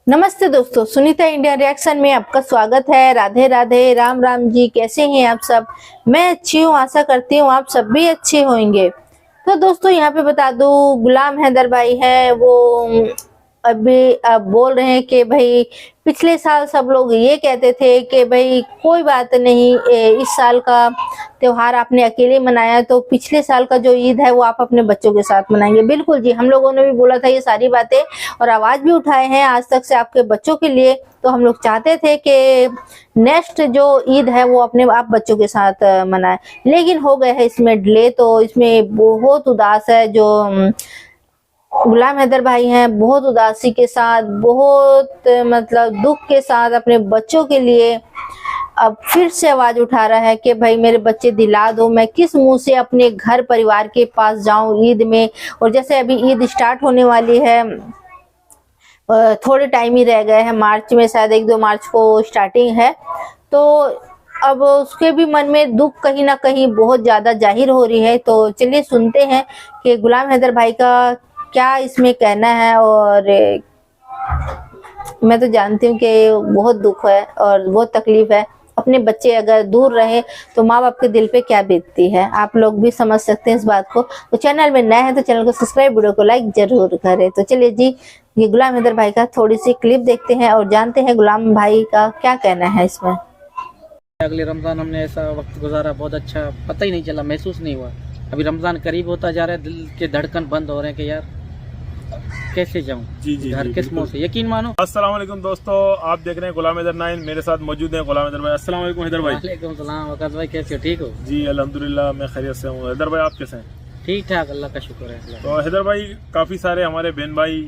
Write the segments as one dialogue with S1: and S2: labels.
S1: नमस्ते दोस्तों, Sunita India reaction में आपका स्वागत है। राधे राधे, राम राम जी। कैसे हैं आप सब? मैं अच्छी हूँ, आशा करती हूँ आप सब भी अच्छे होंगे। तो दोस्तों यहाँ पे बता दूं, गुलाम हैदर भाई है वो अभी अब बोल रहे हैं कि भाई पिछले साल सब लोग ये कहते थे कि भाई कोई बात नहीं, इस साल का त्योहार आपने अकेले मनाया तो पिछले साल का जो ईद है वो आप अपने बच्चों के साथ मनाएंगे। बिल्कुल जी, हम लोगों ने भी बोला था ये सारी बातें और आवाज भी उठाए हैं आज तक से आपके बच्चों के लिए। तो हम लोग चाहते थे कि नेक्स्ट जो ईद है वो अपने आप बच्चों के साथ मनाए, लेकिन हो गया है इसमें डिले। तो इसमें बहुत उदास है जो गुलाम हैदर भाई हैं, बहुत उदासी के साथ, बहुत मतलब दुख के साथ अपने बच्चों के लिए अब फिर से आवाज उठा रहा है कि भाई मेरे बच्चे दिला दो, मैं किस मुंह से अपने घर परिवार के पास जाऊं ईद में। और जैसे अभी ईद स्टार्ट होने वाली है, थोड़े टाइम ही रह गए हैं, मार्च में शायद 1-2 मार्च को स्टार्टिंग है। तो अब उसके भी मन में दुख कहीं ना कहीं बहुत ज्यादा जाहिर हो रही है। तो चलिए सुनते हैं कि गुलाम हैदर भाई का क्या इसमें कहना है। और मैं तो जानती हूँ कि बहुत दुख है और बहुत तकलीफ है। अपने बच्चे अगर दूर रहे तो माँ बाप के दिल पे क्या बीतती है, आप लोग भी समझ सकते हैं इस बात को। तो चैनल में नए हैं तो चैनल को सब्सक्राइब, वीडियो को लाइक जरूर करें। तो चलिए जी, ये गुलाम हैदर भाई का थोड़ी सी क्लिप देखते हैं और जानते हैं गुलाम भाई का क्या कहना है इसमें।
S2: अगले रमज़ान हमने ऐसा वक्त गुजारा, बहुत अच्छा, पता ही नहीं चला, महसूस नहीं हुआ। अभी रमज़ान करीब होता जा रहा है, दिल के धड़कन बंद हो रहे हैं कि यार कैसे जाऊं
S3: जी
S2: घर, किस मुंह से, यकीन मानो।
S3: अस्सलाम वालेकुम दोस्तों, आप देख रहे हैं गुलाम हैदर 9। मेरे साथ मौजूद हैं गुलाम हैदर भाई। अस्सलाम वालेकुम हैदर भाई।
S2: वालेकुम सलाम वकास भाई, कैसे हो? ठीक हो?
S3: जी अल्हम्दुलिल्लाह, मैं खैरियत से हूँ। हैदर भाई आप कैसे हैं?
S2: ठीक ठाक, अल्लाह का शुक्र है।
S3: तो हैदर भाई, काफ़ी सारे हमारे बहन भाई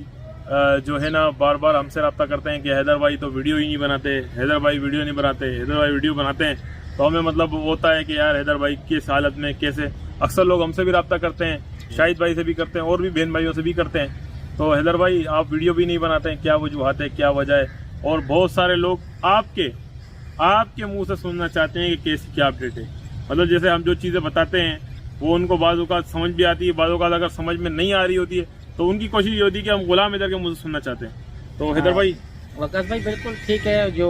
S3: जो है ना बार बार हमसे रब्ता करते हैं कि हैदर भाई तो वीडियो ही नहीं बनाते, हैदर भाई वीडियो नहीं बनाते, हैदर भाई वीडियो बनाते हैं। तो हमें मतलब होता है कि यार हैदर भाई किस हालत में, कैसे। अक्सर लोग हमसे भी रब्ता करते हैं, शाहिद भाई से भी करते हैं और भी बहन भाइयों से भी करते हैं। तो हैदर भाई आप वीडियो भी नहीं बनाते हैं, क्या वजूहत है, क्या वजह है? और बहुत सारे लोग आपके मुंह से सुनना चाहते हैं कि कैसी क्या अपडेट है। मतलब जैसे हम जो चीज़ें बताते हैं वो उनको बाज़ औक़ात समझ भी आती है, बाज़ औक़ात अगर समझ में नहीं आ रही होती है तो उनकी कोशिश ये होती है कि हम गुलाम हैदर के मुंह से सुनना चाहते हैं। तो हैदर भाई,
S2: वकास भाई बिल्कुल ठीक है। जो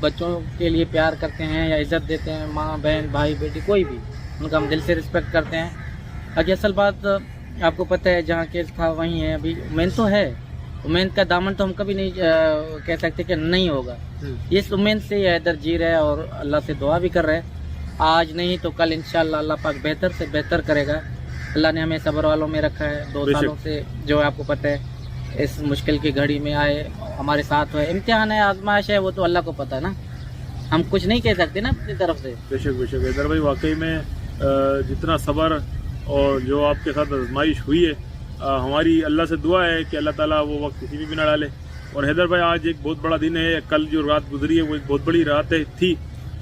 S2: बच्चों के लिए प्यार करते हैं या इज्जत देते हैं, माँ बहन भाई बेटी कोई भी, उनका हम दिल से रिस्पेक्ट करते हैं। अगर असल बात आपको पता है, जहाँ केस था वहीं है। अभी उम्मीद तो है, उम्मीद का दामन तो हम कभी नहीं कह सकते कि नहीं होगा। इस उम्मीद से हैदर जी रहे हैं और अल्लाह से दुआ भी कर रहे हैं। आज नहीं तो कल इंशाल्लाह अल्लाह पाक बेहतर से बेहतर करेगा। अल्लाह ने हमें सब्र वालों में रखा है। 2 सालों से जो है आपको पता है, इस मुश्किल की घड़ी में आए, हमारे साथ हुए। इम्तिहान है, आजमाइश है, वो तो अल्लाह को पता है ना, हम कुछ नहीं कह सकते ना अपनी तरफ से।
S3: बेशक बेशक हैदर भाई, वाकई में जितना सब्र और जो आपके साथ आजमाइश हुई है, हमारी अल्लाह से दुआ है कि अल्लाह ताला वो वक्त किसी भी ना डाले। और हैदर भाई, आज एक बहुत बड़ा दिन है। कल जो रात गुजरी है वो एक बहुत बड़ी रात थी।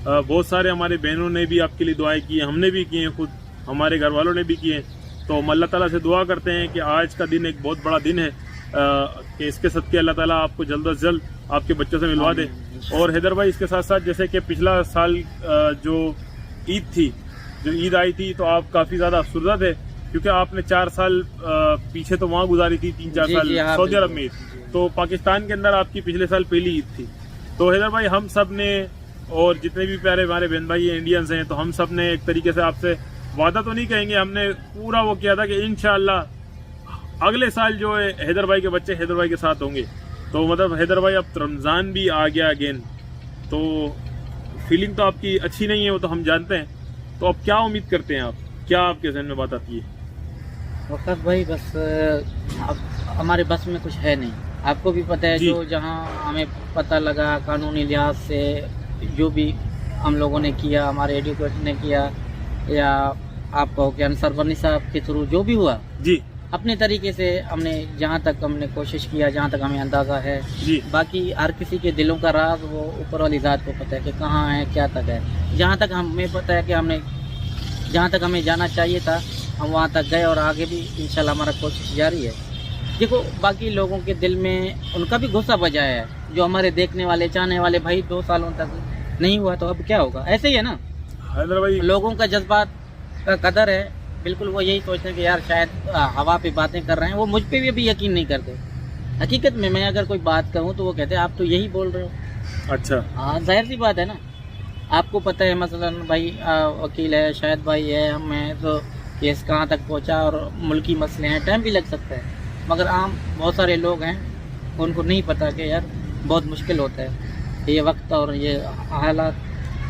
S3: बहुत सारे हमारे बहनों ने भी आपके लिए दुआएं की हैं, हमने भी की हैं, खुद हमारे घर वालों ने भी की हैं। तो हम अल्लाह ताला से दुआ करते हैं कि आज का दिन एक बहुत बड़ा दिन है, कि इसके सदके अल्लाह ताला आपको जल्द अज जल्द आपके बच्चों से मिलवा दे। और हैदर भाई, इसके साथ साथ जैसे कि पिछला साल जो ईद थी, जो ईद आई थी, तो आप काफ़ी ज़्यादा अफसरदा थे क्योंकि आपने 4 साल पीछे तो वहाँ गुजारी थी, 3-4 साल सऊदी अरब में। तो पाकिस्तान के अंदर आपकी पिछले साल पहली ईद थी। तो हैदर भाई, हम सब ने और जितने भी प्यारे हमारे बहन भाई इंडियंस हैं, तो हम सब ने एक तरीके से आपसे वादा तो नहीं कहेंगे, हमने पूरा वो किया था कि इंशाअल्लाह अगले साल जो है हैदर भाई के बच्चे हैदर भाई के साथ होंगे। तो मतलब हैदर भाई, अब रमज़ान भी आ गया अगेन, तो फीलिंग तो आपकी अच्छी नहीं है, वो तो हम जानते हैं। तो अब क्या उम्मीद करते हैं आप, क्या आपके जहन में बात आती है?
S2: वकास भाई, बस अब हमारे बस में कुछ है नहीं, आपको भी पता है। जो जहाँ हमें पता लगा कानूनी लिहाज से, जो भी हम लोगों ने किया, हमारे एडवोकेट ने किया, या आप कहो कि अंसर बनी साहब के थ्रू जो भी हुआ
S3: जी,
S2: अपने तरीके से हमने जहाँ तक हमने कोशिश किया, जहाँ तक हमें अंदाज़ा है
S3: जी।
S2: बाकी हर किसी के दिलों का राज वो ऊपर वाली ज़ात को पता है कि कहाँ है, क्या तक है। जहाँ तक हमें पता है कि हमने जहाँ तक हमें जाना चाहिए था, हम वहाँ तक गए और आगे भी इंशाल्लाह हमारा कोशिश जारी है। देखो, बाकी लोगों के दिल में उनका भी गुस्सा बजाया है, जो हमारे देखने वाले, चाहने वाले। भाई 2 सालों तक नहीं हुआ तो अब क्या होगा? ऐसे ही है ना,
S3: हैदर भाई,
S2: लोगों का जज्बात का कदर है। बिल्कुल वो यही सोचते हैं कि यार शायद हवा पे बातें कर रहे हैं, वो मुझ पे भी अभी यकीन नहीं करते। हकीकत में मैं अगर कोई बात कहूँ तो वो कहते हैं आप तो यही बोल रहे हो।
S3: अच्छा।
S2: हाँ जाहिर सी बात है ना, आपको पता है मसलन भाई वकील है, शायद भाई है, हम हैं, तो केस कहाँ तक पहुँचा और मुल्की मसले हैं, टाइम भी लग सकता है। मगर आम बहुत सारे लोग हैं उनको नहीं पता कि यार बहुत मुश्किल होता है ये वक्त और ये हालात।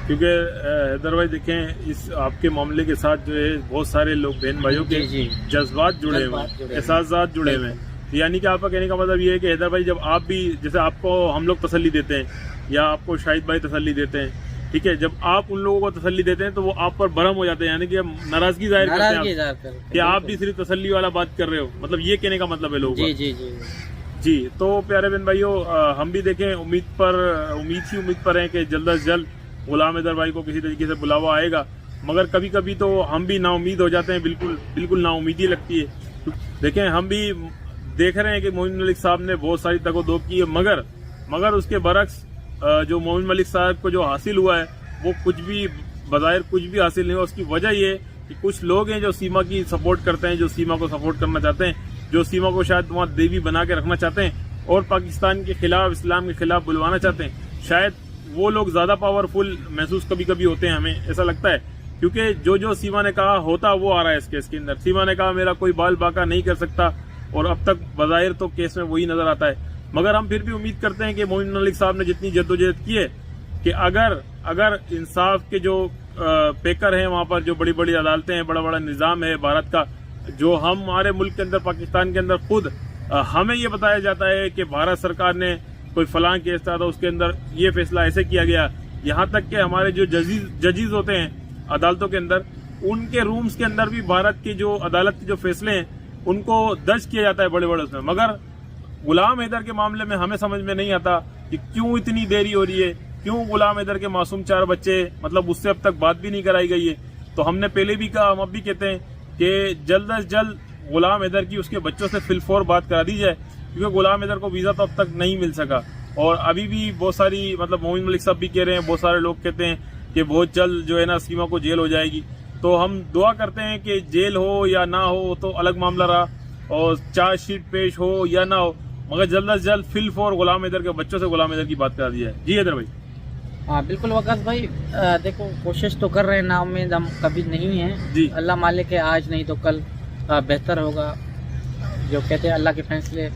S3: क्योंकि हैदर भाई देखें, इस आपके मामले के साथ जो है बहुत सारे लोग बहन भाइयों के
S2: जी, जी।
S3: जज्बात जुड़े हुए हैं, एहसास जुड़े हुए हैं। तो यानी कि आपका कहने का मतलब ये है कि हैदर भाई जब आप भी, जैसे आपको हम लोग तसल्ली देते हैं या आपको शाहिद भाई तसल्ली देते हैं, ठीक है, जब आप उन लोगों को तसल्ली देते हैं तो वो आप पर भरम हो जाते हैं, यानी कि नाराजगी जाहिर करते हैं कि आप भी सिर्फ तसल्ली वाला बात कर रहे हो, मतलब ये कहने का मतलब है लोगों का।
S2: जी जी जी
S3: जी। तो प्यारे बहन भाइयों, हम भी देखें उम्मीद पर हैं कि जल्द अज जल्द गुलाम हैदर भाई को किसी तरीके से बुलावा आएगा, मगर कभी कभी तो हम भी नाउमीद हो जाते हैं, बिल्कुल नाउमीदी लगती है। देखें, हम भी देख रहे हैं कि मोमिन मलिक साहब ने बहुत सारी तगोदो की है, मगर उसके बरक्स जो मोमिन मलिक साहब को जो हासिल हुआ है वो कुछ भी बज़ाहिर कुछ भी हासिल नहीं हुआ। उसकी वजह ये है कि कुछ लोग हैं जो सीमा की सपोर्ट करते हैं, जो सीमा को सपोर्ट करना चाहते हैं, जो सीमा को शायद वहाँ देवी बना के रखना चाहते हैं और पाकिस्तान के खिलाफ, इस्लाम के खिलाफ बुलवाना चाहते हैं। शायद वो लोग ज्यादा पावरफुल महसूस कभी कभी होते हैं, हमें ऐसा लगता है, क्योंकि जो सीमा ने कहा होता वो आ रहा है इस केस के अंदर। सीमा ने कहा मेरा कोई बाल बाका नहीं कर सकता, और अब तक बज़ाहिर तो केस में वही नजर आता है। मगर हम फिर भी उम्मीद करते हैं कि मोमिन मलिक साहब ने जितनी जद्दोजहद की है कि अगर इंसाफ के जो पेकर हैं वहां पर, जो बड़ी बड़ी अदालतें हैं, बड़ा बड़ा निजाम है भारत का, जो हमारे मुल्क के अंदर, पाकिस्तान के अंदर खुद हमें ये बताया जाता है कि भारत सरकार ने कोई फलां केस था तो उसके अंदर ये फैसला ऐसे किया गया। यहाँ तक कि हमारे जो जजीज होते हैं अदालतों के अंदर, उनके रूम्स के अंदर भी भारत की जो अदालत के जो फैसले हैं उनको दर्ज किया जाता है बड़े बड़े उसमें। मगर गुलाम हैदर के मामले में हमें समझ में नहीं आता कि क्यों इतनी देरी हो रही है, क्यों गुलाम हैदर के मासूम 4 बच्चे, मतलब उससे अब तक बात भी नहीं कराई गई है। तो हमने पहले भी कहा, हम अब भी कहते हैं कि जल्द अज जल्द गुलाम हैदर की उसके बच्चों से फिलफौर बात करा दी जाए, क्योंकि गुलाम हैदर को वीजा तो अब तक नहीं मिल सका। और अभी भी बहुत सारी, मतलब मोमिन मलिक साहब भी कह रहे हैं, बहुत सारे लोग कहते हैं कि बहुत जल्द जो है ना सीमा को जेल हो जाएगी। तो हम दुआ करते हैं कि जेल हो या ना हो तो अलग मामला रहा, और चार्जशीट पेश हो या ना हो, मगर जल्द अज जल्द फिलफौर गुलाम हैदर के बच्चों से गुलाम हैदर की बात करा दी जाए। जी हैदर भाई।
S2: हाँ बिल्कुल वकास भाई, देखो कोशिश तो कर रहे हैं, ना उम्मीद हम कभी नहीं हैं जी। अल्लाह मालिक है, आज नहीं तो कल बेहतर होगा। जो कहते हैं अल्लाह के फैसले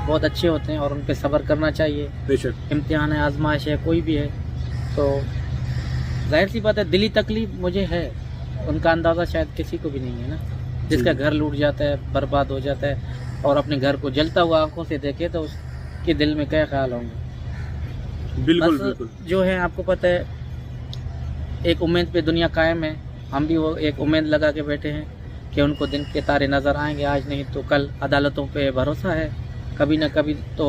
S2: बहुत अच्छे होते हैं और उन पे सब्र करना चाहिए।
S3: बेशक
S2: इम्तिहान है, आजमाइश है, कोई भी है, तो जाहिर सी बात है दिली तकलीफ मुझे है, उनका अंदाज़ा शायद किसी को भी नहीं है ना। जिसका घर लूट जाता है, बर्बाद हो जाता है, और अपने घर को जलता हुआ आंखों से देखे तो उसके दिल में क्या ख्याल होंगे।
S3: बिल्कुल।
S2: जो है आपको पता है, एक उम्मीद पे दुनिया कायम है, हम भी वो एक उम्मीद लगा के बैठे हैं कि उनको दिन के तारे नज़र आएंगे, आज नहीं तो कल। अदालतों पे भरोसा है, कभी ना कभी तो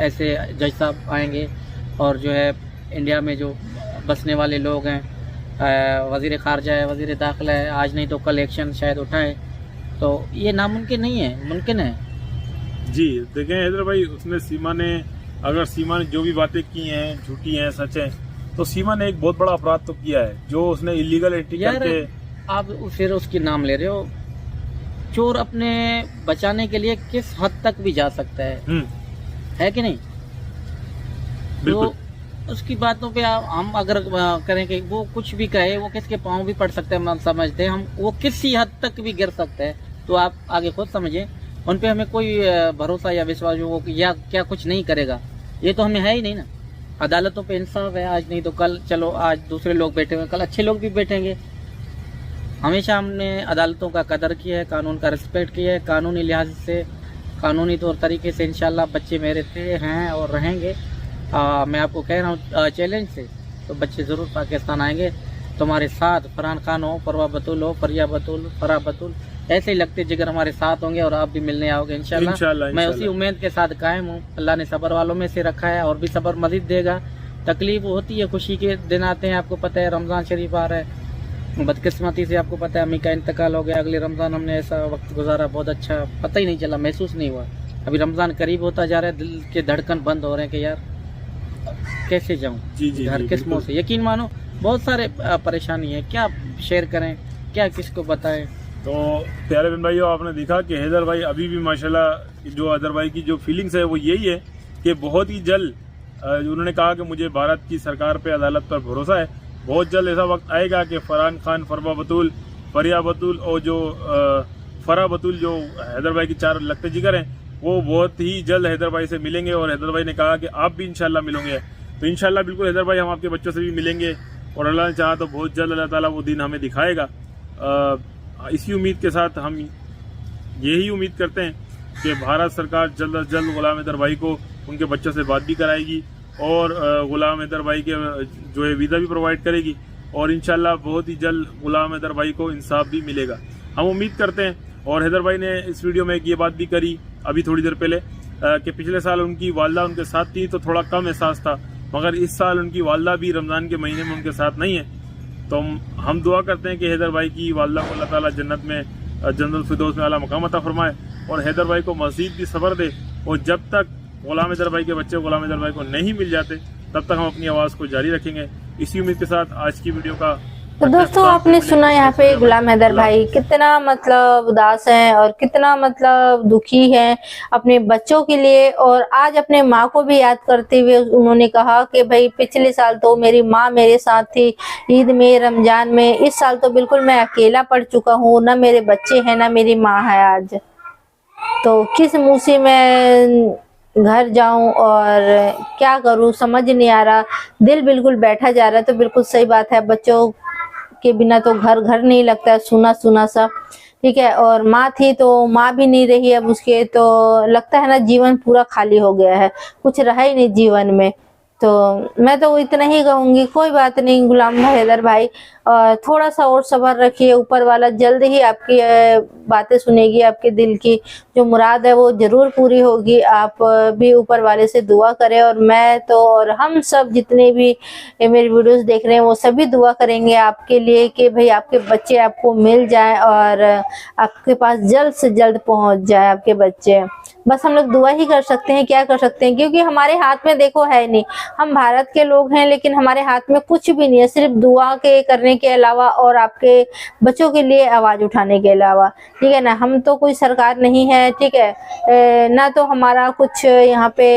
S2: ऐसे जज साहब आएंगे, और जो है इंडिया में जो बसने वाले लोग हैं, वज़ीर ख़ारजा है, वज़ीर दाखिला है, आज नहीं तो कल एक्शन शायद उठाए। तो ये नामुमकिन नहीं है, मुमकिन है
S3: जी। देखें हैदर भाई, उसने सीमा ने जो भी बातें की हैं, झूठी हैं, सच हैं, तो सीमा ने एक बहुत बड़ा अपराध तो किया है, जो उसने इलीगल एंट्री करके।
S2: आप फिर उसकी नाम ले रहे हो। चोर अपने बचाने के लिए किस हद तक भी जा सकता है कि नहीं?
S3: बिल्कुल।
S2: तो उसकी बातों पे हम अगर करें कि वो कुछ भी कहे, वो किसके पाँव भी पड़ सकते हैं, हम समझते हैं, हम वो किसी हद तक भी गिर सकते हैं। तो आप आगे खुद समझें, उन पे हमें कोई भरोसा या विश्वास हो या क्या कुछ नहीं करेगा, ये तो हमें है ही नहीं ना। अदालतों पे इंसाफ है, आज नहीं तो कल। चलो आज दूसरे लोग बैठे हुए, कल अच्छे लोग भी बैठेंगे। हमेशा हमने अदालतों का कदर किया है, कानून का रिस्पेक्ट किया है, कानूनी लिहाज से, कानूनी तौर तरीके से इंशाल्लाह बच्चे मेरे थे, हैं और रहेंगे। मैं आपको कह रहा हूँ चैलेंज से, तो बच्चे ज़रूर पाकिस्तान आएंगे तुम्हारे साथ। फरहान खान हो, परवा बतूल हो, फरिया बतूल, फरा बतूल, ऐसे ही लगते जिगर हमारे साथ होंगे और आप भी मिलने आओगे इंशाल्लाह। मैं उसी उम्मीद के साथ कायम हूँ। अल्लाह ने सब्र वालों में से रखा है और भी सब्र मजीद देगा। तकलीफ होती है, खुशी के दिन आते हैं, आपको पता है रमज़ान शरीफ आ रहा है। बदकिस्मती से आपको पता है अम्मी का इंतकाल हो गया। अगले रमज़ान हमने ऐसा वक्त गुजारा, बहुत अच्छा, पता ही नहीं चला, महसूस नहीं हुआ। अभी रमज़ान करीब होता जा रहा है, दिल के धड़कन बंद हो रहे हैं कि यार कैसे जाऊँ घर, किस मुँह से। यकीन मानो बहुत सारे परेशानी है, क्या शेयर करें, क्या किसको बताएं।
S3: तो प्यारे बहन भाइयों, आपने देखा कि हैदर भाई अभी भी माशाल्लाह, जो हैदर भाई की जो फीलिंग्स है वो यही है कि बहुत ही जल्द, उन्होंने कहा कि मुझे भारत की सरकार पे, अदालत पर भरोसा है, बहुत जल्द ऐसा वक्त आएगा कि फरहान खान, फरवा बतूल, फरिया बतूल और जो फरा बतूल, जो हैदर भाई की 4 लगते जिगर हैं, वो बहुत ही जल्द हैदर भाई से मिलेंगे। और हैदर भाई ने कहा कि आप भी इंशाल्लाह मिलोगे। तो इंशाल्लाह बिल्कुल हैदर भाई, हम आपके बच्चों से भी मिलेंगे और अल्लाह ने चाहा तो बहुत जल्द अल्लाह ताला वो दिन हमें दिखाएगा। इसी उम्मीद के साथ हम यही उम्मीद करते हैं कि भारत सरकार जल्द अज जल्द गुलाम हैदर भाई को उनके बच्चों से बात भी कराएगी और गुलाम हैदर भाई के जो है वीज़ा भी प्रोवाइड करेगी और इंशाल्लाह बहुत ही जल्द गुलाम हैदर भाई को इंसाफ भी मिलेगा, हम उम्मीद करते हैं। और हैदर भाई ने इस वीडियो में एक ये बात भी करी अभी थोड़ी देर पहले कि पिछले साल उनकी वालदा उनके साथ थी तो थोड़ा कम एहसास था, मगर इस साल उनकी वालदा भी रमज़ान के महीने में उनके साथ नहीं है। तो हम दुआ करते हैं कि हैदर भाई की वालदा को अल्लाह ताला जन्नत में, जन्नतुल फिरदौस में आला मकाम अता फरमाए और हैदर भाई को मज़ीद भी सब्र दे। और जब तक गुलाम हैदर भाई के बच्चे गुलाम हैदर भाई को नहीं मिल जाते, तब तक हम अपनी आवाज़ को जारी रखेंगे। इसी उम्मीद के साथ आज की वीडियो का
S1: तो दोस्तों आपने सुना यहाँ पे गुलाम हैदर भाई कितना मतलब उदास हैं और कितना मतलब दुखी हैं अपने बच्चों के लिए। और आज अपने माँ को भी याद करते हुए उन्होंने कहा कि भाई पिछले साल तो मेरी माँ मेरे साथ थी ईद में, रमजान में, इस साल तो बिल्कुल मैं अकेला पड़ चुका हूँ, ना मेरे बच्चे हैं ना मेरी माँ है। आज तो किस मुँह से मैं घर जाऊं और क्या करूं समझ नहीं आ रहा, दिल बिल्कुल बैठा जा रहा है। तो बिल्कुल सही बात है, बच्चों के बिना तो घर घर नहीं लगता है, सुना सुना सा, ठीक है। और माँ थी तो माँ भी नहीं रही अब उसके, तो लगता है ना जीवन पूरा खाली हो गया है, कुछ रहा ही नहीं जीवन में। तो मैं तो इतना ही कहूंगी, कोई बात नहीं गुलाम हैदर भाई, थोड़ा सा और सब्र रखिए, ऊपर वाला जल्द ही आपकी बातें सुनेगी, आपके दिल की जो मुराद है वो जरूर पूरी होगी। आप भी ऊपर वाले से दुआ करें और मैं तो और हम सब जितने भी मेरी वीडियोस देख रहे हैं वो सभी दुआ करेंगे आपके लिए कि भाई आपके बच्चे आपको मिल जाएं और आपके पास जल्द से जल्द पहुंच जाए आपके बच्चे। बस हम लोग दुआ ही कर सकते हैं, क्या कर सकते हैं, क्योंकि हमारे हाथ में देखो है नहीं, हम भारत के लोग हैं लेकिन हमारे हाथ में कुछ भी नहीं है, सिर्फ दुआ के करने के अलावा और आपके बच्चों के लिए आवाज उठाने के अलावा, ठीक है ना। हम तो कोई सरकार नहीं है, ठीक है ना, तो हमारा कुछ यहाँ पे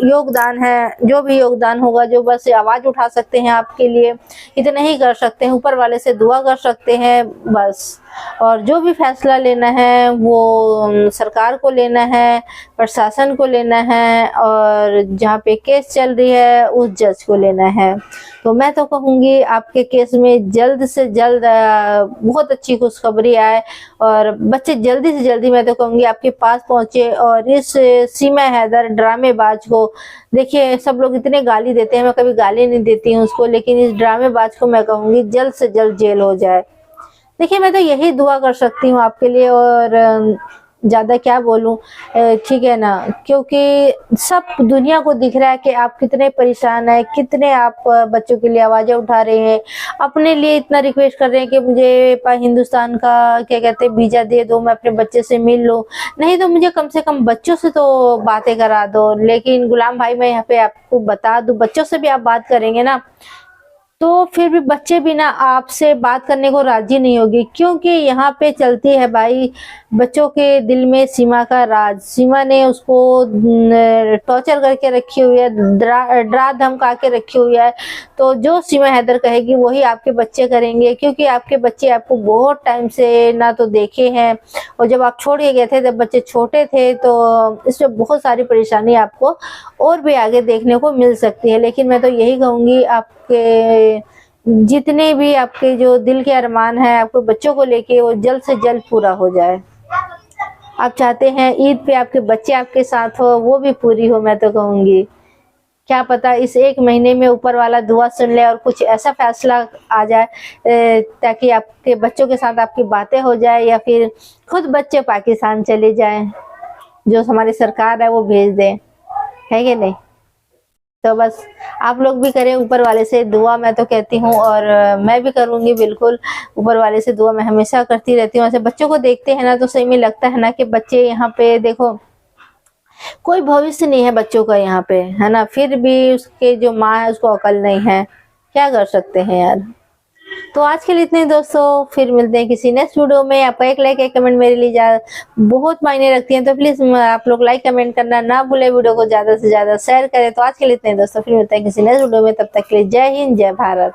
S1: योगदान है, जो भी योगदान होगा, जो बस आवाज उठा सकते हैं आपके लिए, इतना ही कर सकते हैं, ऊपर वाले से दुआ कर सकते हैं बस। और जो भी फैसला लेना है वो सरकार को लेना है, प्रशासन को लेना है, और जहाँ पे केस चल रही है उस जज को लेना है। तो मैं तो कहूँगी आपके केस में जल्द से जल्द बहुत अच्छी खुशखबरी आए और बच्चे जल्दी से जल्दी मैं तो कहूँगी आपके पास पहुँचे। और इस सीमा हैदर ड्रामेबाज को देखिए, सब लोग इतने गाली देते हैं, मैं कभी गाली नहीं देती हूँ उसको, लेकिन इस ड्रामेबाज को मैं कहूँगी जल्द से जल्द जेल हो जाए। देखिए मैं तो यही दुआ कर सकती हूँ आपके लिए और ज्यादा क्या बोलूं, ठीक है ना, क्योंकि सब दुनिया को दिख रहा है कि आप कितने परेशान हैं, कितने आप बच्चों के लिए आवाजें उठा रहे हैं, अपने लिए इतना रिक्वेस्ट कर रहे हैं कि मुझे हिंदुस्तान का क्या कहते हैं वीजा दे दो, मैं अपने बच्चे से मिल लूं, नहीं तो मुझे कम से कम बच्चों से तो बातें करा दो। लेकिन गुलाम भाई मैं यहाँ पे आपको बता दूं, बच्चों से भी आप बात करेंगे ना तो फिर भी बच्चे भी ना आपसे बात करने को राजी नहीं होगी, क्योंकि यहाँ पे चलती है भाई बच्चों के दिल में सीमा का राज। सीमा ने उसको टॉर्चर करके रखी हुई है, डरा धमका के रखी हुई है। तो जो सीमा हैदर कहेगी वही आपके बच्चे करेंगे, क्योंकि आपके बच्चे आपको बहुत टाइम से ना तो देखे हैं, और जब आप छोड़ के गए थे जब बच्चे छोटे थे, तो इसमें बहुत सारी परेशानी आपको और भी आगे देखने को मिल सकती है। लेकिन मैं तो यही कहूँगी आपके जितने भी आपके जो दिल के अरमान है आपके बच्चों को लेके, वो जल्द से जल्द पूरा हो जाए। आप चाहते हैं ईद पे आपके बच्चे आपके साथ हो, वो भी पूरी हो। मैं तो कहूँगी क्या पता इस एक महीने में ऊपर वाला दुआ सुन ले और कुछ ऐसा फैसला आ जाए ताकि आपके बच्चों के साथ आपकी बातें हो जाए, या फिर खुद बच्चे पाकिस्तान चले जाएं, जो हमारी सरकार है वो भेज दे, है कि नहीं। तो बस आप लोग भी करें ऊपर वाले से दुआ, मैं तो कहती हूँ, और मैं भी करूँगी बिल्कुल ऊपर वाले से दुआ, मैं हमेशा करती रहती हूँ। ऐसे बच्चों को देखते हैं ना तो सही में लगता है ना कि बच्चे यहाँ पे देखो कोई भविष्य नहीं है बच्चों का यहाँ पे, है ना, फिर भी उसके जो माँ है उसको अकल नहीं है, क्या कर सकते हैं यार। तो आज के लिए इतने दोस्तों, फिर मिलते हैं किसी नेक्स्ट वीडियो में। आपका एक लाइक एक कमेंट मेरे लिए बहुत मायने रखती हैं, तो प्लीज आप लोग लाइक कमेंट करना ना भूले, वीडियो को ज्यादा से ज्यादा शेयर करें। तो आज के लिए इतने दोस्तों, फिर मिलते हैं किसी नेक्स्ट वीडियो में, तब तक के लिए जय हिंद जय भारत।